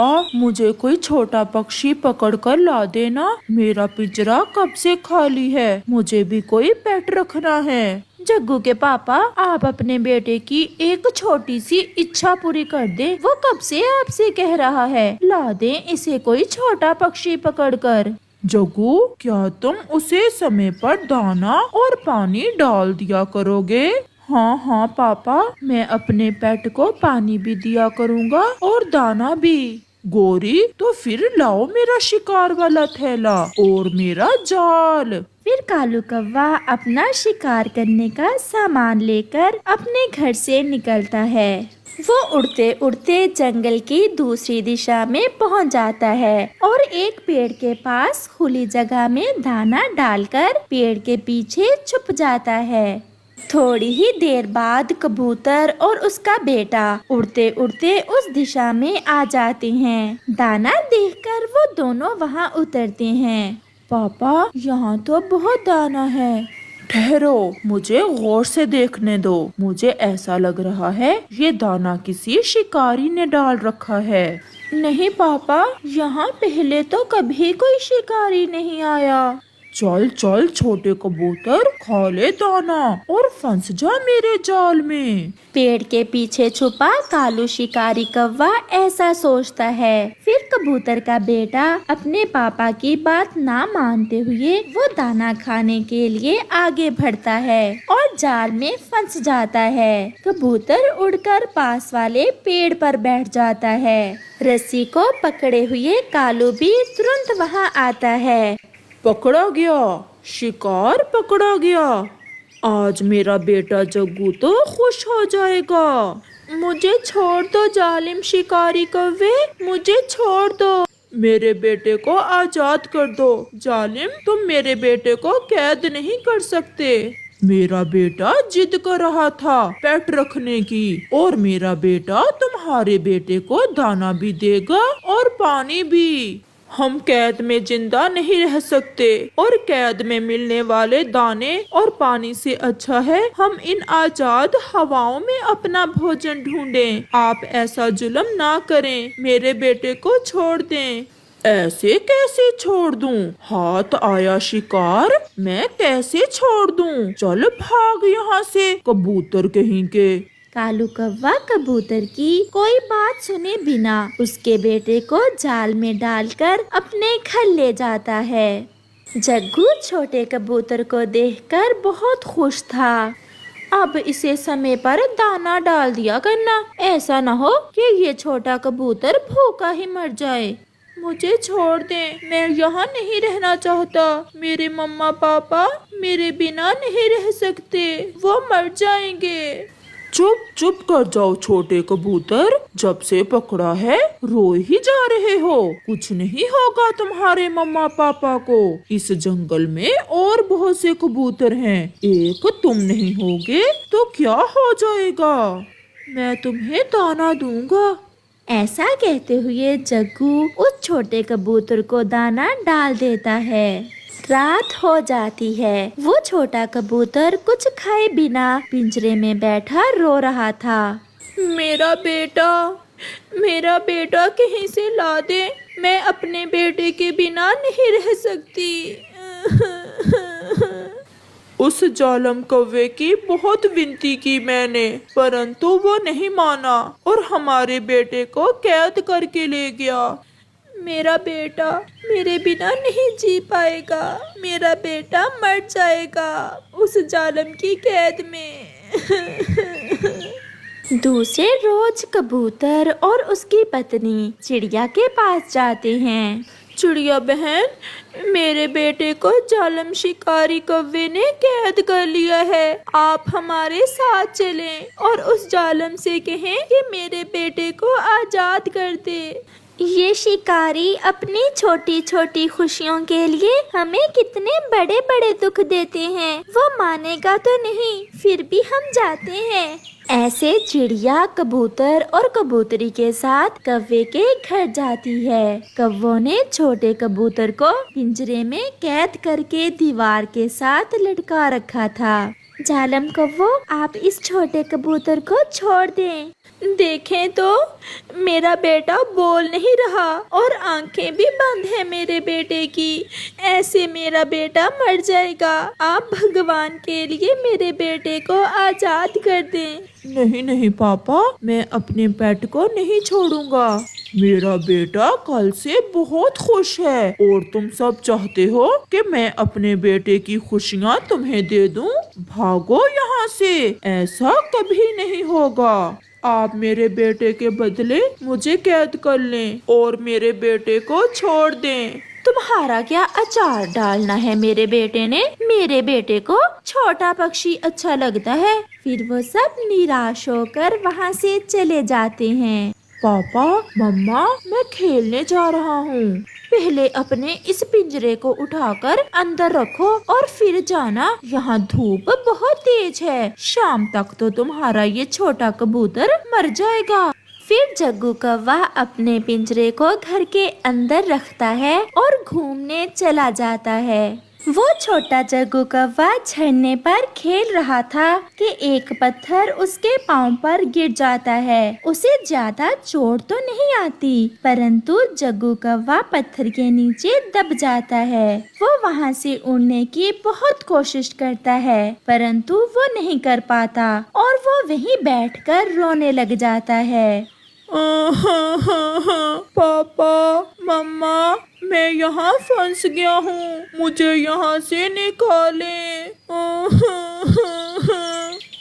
मुझे कोई छोटा पक्षी पकड़ कर ला देना। मेरा पिंजरा कब से खाली है, मुझे भी कोई पेट रखना है। जग्गू के पापा, आप अपने बेटे की एक छोटी सी इच्छा पूरी कर दे। वो कब से आपसे कह रहा है ला दे इसे कोई छोटा पक्षी पकड़कर। जग्गू, क्या तुम उसे समय पर दाना और पानी डाल दिया करोगे? हाँ हाँ पापा, मैं अपने पेट को पानी भी दिया करूँगा और दाना भी। गोरी, तो फिर लाओ मेरा शिकार वाला थैला और मेरा जाल। फिर कालू कौवा अपना शिकार करने का सामान लेकर अपने घर से निकलता है। वो उड़ते उड़ते जंगल की दूसरी दिशा में पहुंच जाता है और एक पेड़ के पास खुली जगह में दाना डालकर पेड़ के पीछे छुप जाता है। थोड़ी ही देर बाद कबूतर और उसका बेटा उड़ते उड़ते उस दिशा में आ जाते हैं। दाना देखकर वो दोनों वहाँ उतरते हैं। पापा, यहाँ तो बहुत दाना है। ठहरो, मुझे गौर से देखने दो। मुझे ऐसा लग रहा है ये दाना किसी शिकारी ने डाल रखा है। नहीं पापा, यहाँ पहले तो कभी कोई शिकारी नहीं आया। चल चल छोटे कबूतर, खा ले दाना और फंस जा मेरे जाल में। पेड़ के पीछे छुपा कालू शिकारी कौवा ऐसा सोचता है। फिर कबूतर का बेटा अपने पापा की बात ना मानते हुए वो दाना खाने के लिए आगे बढ़ता है और जाल में फंस जाता है। कबूतर उड़कर पास वाले पेड़ पर बैठ जाता है। रस्सी को पकड़े हुए कालू भी तुरंत वहाँ आता है। पकड़ा गया, शिकार पकड़ा गया। आज मेरा बेटा जग्गू तो खुश हो जाएगा। मुझे छोड़ दो जालिम शिकारी कौवे, मुझे छोड़ दो। मेरे बेटे को आजाद कर दो। जालिम, तुम मेरे बेटे को कैद नहीं कर सकते। मेरा बेटा जिद कर रहा था पेट रखने की और मेरा बेटा तुम्हारे बेटे को दाना भी देगा और पानी भी। हम कैद में जिंदा नहीं रह सकते और कैद में मिलने वाले दाने और पानी से अच्छा है हम इन आजाद हवाओं में अपना भोजन ढूंढें। आप ऐसा जुल्म ना करें, मेरे बेटे को छोड़ दें। ऐसे कैसे छोड़ दूं? हाथ आया शिकार, मैं कैसे छोड़ दूं? चल भाग यहाँ से, कबूतर कहीं के। कालू कौवा कबूतर की कोई बात सुने बिना उसके बेटे को जाल में डालकर अपने घर ले जाता है। जग्गू छोटे कबूतर को देखकर बहुत खुश था। अब इसे समय पर दाना डाल दिया करना, ऐसा न हो कि ये छोटा कबूतर भूखा ही मर जाए। मुझे छोड़ दें, मैं यहाँ नहीं रहना चाहता। मेरे मम्मा पापा मेरे बिना नहीं रह सकते, वो मर जाएंगे। चुप चुप कर जाओ छोटे कबूतर, जब से पकड़ा है रो ही जा रहे हो। कुछ नहीं होगा तुम्हारे मम्मा पापा को। इस जंगल में और बहुत से कबूतर हैं, एक तुम नहीं होगे तो क्या हो जाएगा। मैं तुम्हें दाना दूंगा। ऐसा कहते हुए जग्गू उस छोटे कबूतर को दाना डाल देता है। रात हो जाती है। वो छोटा कबूतर कुछ खाए बिना पिंजरे में बैठा रो रहा था। मेरा बेटा कहीं से ला दे, मैं अपने बेटे के बिना नहीं रह सकती। उस जालम कौवे की बहुत विनती की मैंने, परंतु वो नहीं माना और हमारे बेटे को कैद करके ले गया। मेरा बेटा मेरे बिना नहीं जी पाएगा, मेरा बेटा मर जाएगा उस जालिम की कैद में। दूसरे रोज कबूतर और उसकी पत्नी चिड़िया के पास जाते हैं। चिड़िया बहन, मेरे बेटे को जालिम शिकारी कौवे ने कैद कर लिया है। आप हमारे साथ चलें और उस जालिम से कहें कि मेरे बेटे को आजाद कर दे। ये शिकारी अपनी छोटी छोटी खुशियों के लिए हमें कितने बड़े बड़े दुख देते हैं, वो मानेगा तो नहीं, फिर भी हम जाते हैं। ऐसे चिड़िया कबूतर और कबूतरी के साथ कौवे के घर जाती है। कौवों ने छोटे कबूतर को पिंजरे में कैद करके दीवार के साथ लटका रखा था। जालिम कौवो, आप इस छोटे कबूतर को छोड़ दें। देखें तो मेरा बेटा बोल नहीं रहा और आंखें भी बंद है मेरे बेटे की। ऐसे मेरा बेटा मर जाएगा। आप भगवान के लिए मेरे बेटे को आजाद कर दें। नहीं नहीं पापा, मैं अपने पेट को नहीं छोड़ूंगा। मेरा बेटा कल से बहुत खुश है और तुम सब चाहते हो कि मैं अपने बेटे की खुशियाँ तुम्हें दे दूं। भागो यहाँ से, ऐसा कभी नहीं होगा। आप मेरे बेटे के बदले मुझे कैद कर लें और मेरे बेटे को छोड़ दें। तुम्हारा क्या अचार डालना है मेरे बेटे ने? मेरे बेटे को छोटा पक्षी अच्छा लगता है। फिर वो सब निराश होकर वहाँ से चले जाते हैं। पापा मम्मा, मैं खेलने जा रहा हूँ। पहले अपने इस पिंजरे को उठाकर अंदर रखो और फिर जाना। यहाँ धूप बहुत तेज है, शाम तक तो तुम्हारा ये छोटा कबूतर मर जाएगा। फिर जग्गू कौवा अपने पिंजरे को घर के अंदर रखता है और घूमने चला जाता है। वो छोटा जग्गू कौवा झरने पर खेल रहा था कि एक पत्थर उसके पाँव पर गिर जाता है। उसे ज्यादा चोट तो नहीं आती, परंतु जग्गू कौवा पत्थर के नीचे दब जाता है। वो वहाँ से उड़ने की बहुत कोशिश करता है, परंतु वो नहीं कर पाता और वो वहीं बैठकर रोने लग जाता है। पापा मम्मा, मैं यहाँ फंस गया हूँ, मुझे यहाँ से निकालें।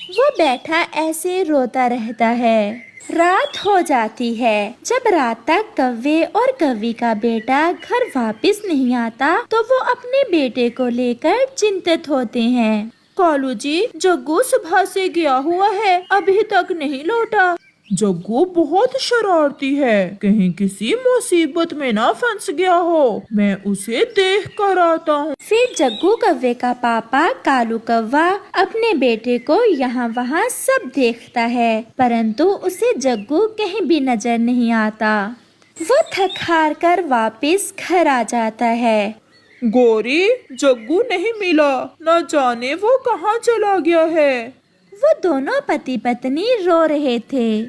वो बैठा ऐसे रोता रहता है। रात हो जाती है। जब रात तक कौवे और कौवी का बेटा घर वापस नहीं आता तो वो अपने बेटे को लेकर चिंतित होते हैं। कालू जी, जग्गू सुबह से गया हुआ है, अभी तक नहीं लौटा। जग्गू बहुत शरारती है, कहीं किसी मुसीबत में ना फंस गया हो। मैं उसे देख कर आता हूँ। फिर जग्गू कौवे का पापा कालू कौवा अपने बेटे को यहाँ वहाँ सब देखता है, परंतु उसे जग्गू कहीं भी नजर नहीं आता। वो थक हार कर वापिस घर आ जाता है। गौरी, जग्गू नहीं मिला, न जाने वो कहाँ चला गया है। वो दोनों पति पत्नी रो रहे थे।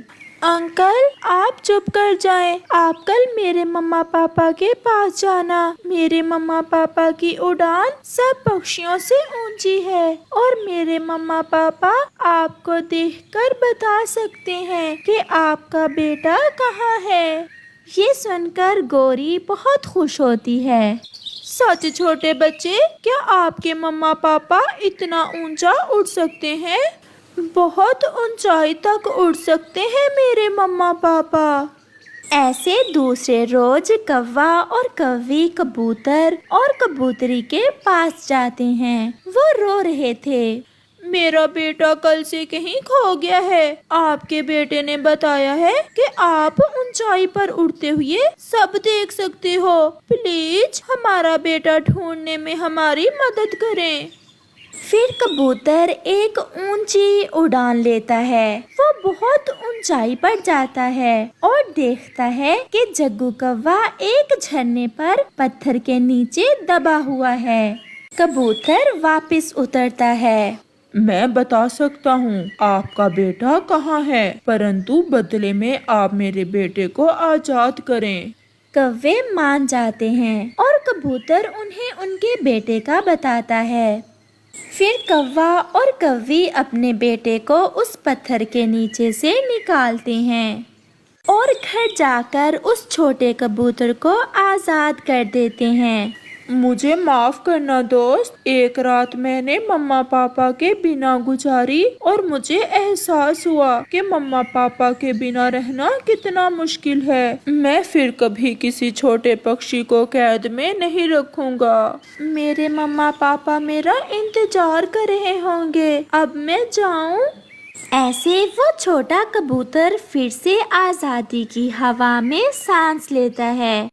अंकल, आप चुप कर जाएं। आप कल मेरे मम्मा पापा के पास जाना। मेरे मम्मा पापा की उड़ान सब पक्षियों से ऊंची है और मेरे मम्मा पापा आपको देखकर बता सकते हैं कि आपका बेटा कहाँ है। ये सुनकर गौरी बहुत खुश होती है। सच छोटे बच्चे, क्या आपके मम्मा पापा इतना ऊंचा उड़ सकते हैं? बहुत ऊंचाई तक उड़ सकते हैं मेरे मम्मा पापा। ऐसे दूसरे रोज कौवा और कौवी कबूतर और कबूतरी के पास जाते हैं। वो रो रहे थे। मेरा बेटा कल से कहीं खो गया है। आपके बेटे ने बताया है कि आप ऊंचाई पर उड़ते हुए सब देख सकते हो। प्लीज हमारा बेटा ढूंढने में हमारी मदद करें। फिर कबूतर एक ऊंची उड़ान लेता है। वो बहुत ऊंचाई पर जाता है और देखता है कि जग्गू कौवा एक झरने पर पत्थर के नीचे दबा हुआ है। कबूतर वापस उतरता है। मैं बता सकता हूँ आपका बेटा कहाँ है, परंतु बदले में आप मेरे बेटे को आजाद करें। कौवे मान जाते हैं और कबूतर उन्हें उनके बेटे का बताता है। फिर कौवा और कौवी अपने बेटे को उस पत्थर के नीचे से निकालते हैं और घर जाकर उस छोटे कबूतर को आजाद कर देते हैं। मुझे माफ करना दोस्त, एक रात मैंने मम्मा पापा के बिना गुजारी और मुझे एहसास हुआ कि मम्मा पापा के बिना रहना कितना मुश्किल है। मैं फिर कभी किसी छोटे पक्षी को कैद में नहीं रखूंगा। मेरे मम्मा पापा मेरा इंतजार कर रहे होंगे। अब मैं जाऊं? ऐसे वो छोटा कबूतर फिर से आजादी की हवा में सांस लेता है।